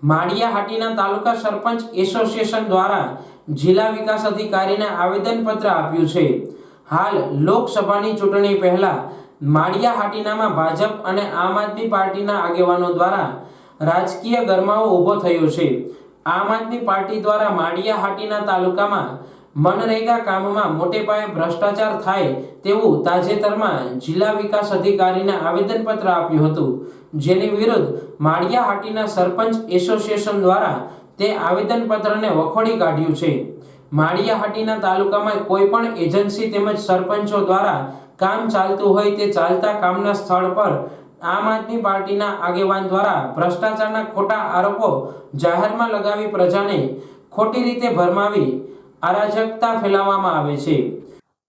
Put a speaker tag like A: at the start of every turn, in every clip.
A: માળિયાહાટીના તાલુકા સરપંચ association દ્વારા જિલ્લા વિકાસ અધિકારીને આવેદનપત્ર આપ્યું છે। હાલ લોકસભાની ચૂંટણી પહેલા માળિયાહાટીનામાં ભાજપ અને આમ આદમી પાર્ટીના આગેવાનો દ્વારા રાજકીય ગરમાવો ઊભો થયો છે। આમ આદમી પાર્ટી દ્વારા માળિયાહાટીના તાલુકામાં મનરેગા કામમાં મોટે પાયે ભ્રષ્ટાચાર થાય તેવું તાજેતરમાં જિલ્લા વિકાસ અધિકારીને આવેદનપત્ર આપ્યું હતું, જેની વિરુદ્ધ માળિયાહાટીના સરપંચ એસોસિએશન દ્વારા તે આવેદનપત્રને વખોડી કાઢ્યું છે। માળિયાહાટીના તાલુકામાં કોઈ પણ એજન્સી તેમજ સરપંચો દ્વારા કામ ચાલતું હોય તે ચાલતા કામના સ્થળ પર આમ આદમી પાર્ટીના આગેવાન દ્વારા ભ્રષ્ટાચારના ખોટા આરોપો જાહેરમાં લગાવી પ્રજાને ખોટી રીતે ભરમાવી અરાજકતા ફેલાવવામાં આવે છે।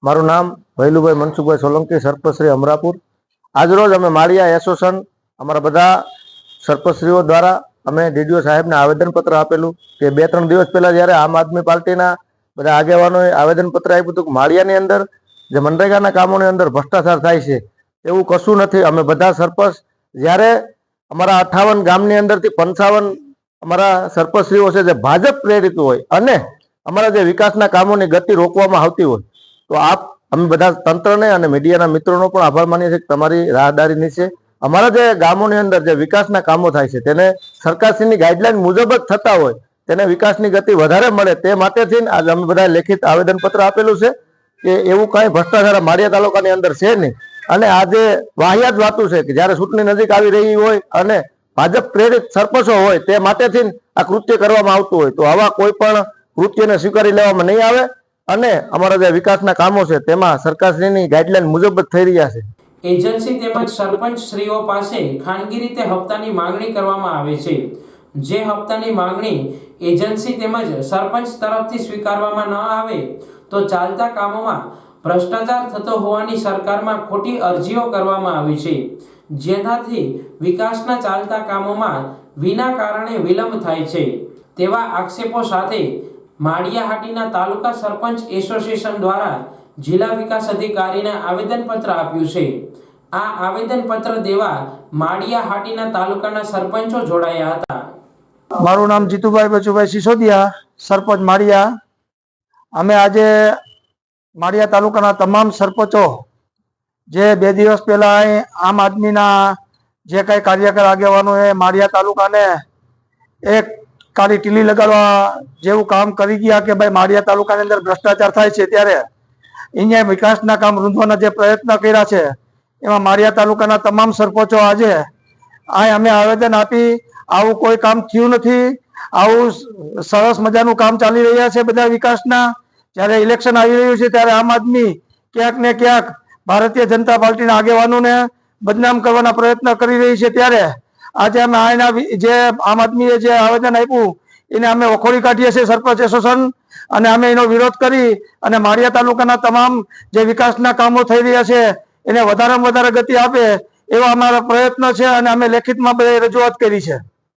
B: મારું નામ ભૈલુભાઈ મનસુખભાઈ સોલંકી, સરપંચ શ્રી અમરાપુર। આજરોજ અમે માળિયા એસોસિએશન અમારા બધા સરપંચશ્રીઓ દ્વારા અમે ડીડીઓ સાહેબને આવેદનપત્ર આપેલું કે 2-3 દિવસ પહેલા જ્યારે આમ આદમી પાર્ટીના બધા આગેવાનોએ આવેદનપત્ર આપ્યું હતું કે માળિયાની અંદર જે મનરેગાના કામોની અંદર ભ્રષ્ટાચાર થાય છે એવું કશું નથી। અમે બધા સરપંચ જ્યારે અમારા 58 ગામની અંદરથી 55 અમારા સરપંચશ્રીઓ છે જે ભાજપ પ્રેરિત હોય અને અમારા જે વિકાસના કામોની ગતિ રોકવામાં આવતી હોય તો અમે બધા તંત્રને અને મીડિયાના મિત્રોનો પણ આભાર માનીએ છીએ કે તમારી રાહદારી નીચે અમારા જે ગામોની અંદર જે વિકાસના કામો થાય છે તેને સરકારશ્રીની ગાઈડલાઈન મુજબ જ થતા હોય તેને વિકાસની ગતિ વધારે મળે તે માટેથી આજે અમે બધા લેખિત આવેદનપત્ર આપેલું છે કે એવું કાંઈ ભ્રષ્ટાચાર માળિયા તાલુકાની અંદર છે નહીં। અને આજે વાહિયાત વાતું છે કે જ્યારે ચૂંટણી નજીક આવી રહી હોય અને ભાજપ પ્રેરિત સરપંચો હોય તે માટેથી આ કૃત્ય કરવામાં આવતું હોય તો આવા કોઈ પણ કૃત્યને સ્વીકારી લેવામાં નહીં આવે અને અમારા જે વિકાસના કામો છે તેમાં સરકારશ્રીની ગાઈડલાઈન મુજબ જ થઈ રહ્યા છે।
A: એજન્સી તેમજ સરપંચ શ્રીઓ પાસે ખાનગી રીતે હપ્તાની માંગણી કરવામાં આવે છે, જે હપ્તાની માંગણી એજન્સી તેમજ સરપંચ તરફથી સ્વીકારવામાં ન આવે તો ચાલતા કામોમાં ભ્રષ્ટાચાર થતો હોવાની સરકારમાં ખોટી અરજીઓ કરવામાં આવી છે, જેનાથી વિકાસના ચાલતા કામોમાં વિના કારણે વિલંબ થાય છે તેવા આક્ષેપો સાથે માળિયાહાટીના તાલુકા સરપંચ એસોસિએશન દ્વારા જિલ્લા વિકાસ અધિકારીને આવેદનપત્ર આપ્યું છે। આ આવેદનપત્ર દેવા માળિયાહાટીના તાલુકાના સરપંચો જોડાયા હતા।
C: મારું નામ જીતુભાઈ બચુભાઈ સિસોદિયા, સરપંચ માળિયા। અમે આજે માળિયા તાલુકાના તમામ સરપંચો જે 2 દિવસ પહેલા આમ આદમીના જે કઈ કાર્યકર આગેવાનોએ માળિયા તાલુકાને એક કાળી ટીલી લગાડવા જેવું કામ કરી ગયા કે ભાઈ માળિયા તાલુકાની અંદર ભ્રષ્ટાચાર થાય છે, ત્યારે અહીંયા વિકાસના કામ રૂંધવાના જે પ્રયત્ન કર્યા છે એમાં માળિયા તાલુકાના તમામ સરપંચો આજે અમે આવેદન આપી આવું કોઈ કામ થયું નથી, આવું સરસ મજાનું કામ ચાલી રહ્યા છે બધા વિકાસના। જ્યારે ઇલેક્શન આવી રહ્યું છે ત્યારે આમ આદમી ક્યાંક ને ક્યાંક ભારતીય જનતા પાર્ટીના આગેવાનોને બદનામ કરવાના પ્રયત્ન કરી રહી છે, ત્યારે આજે અમે આના જે આમ આદમીએ જે આવેદન આપ્યું એને અમે વખોડી કાઢીએ છીએ સરપંચ એસોસિએશન, અને અમે એનો વિરોધ કરી અને માળિયા તાલુકાના તમામ જે વિકાસના કામો થઈ રહ્યા છે એને વધારેમાં વધારે ગતિ આપે એવા અમારા પ્રયત્ન છે અને અમે લેખિતમાં બધી રજૂઆત કરી છે।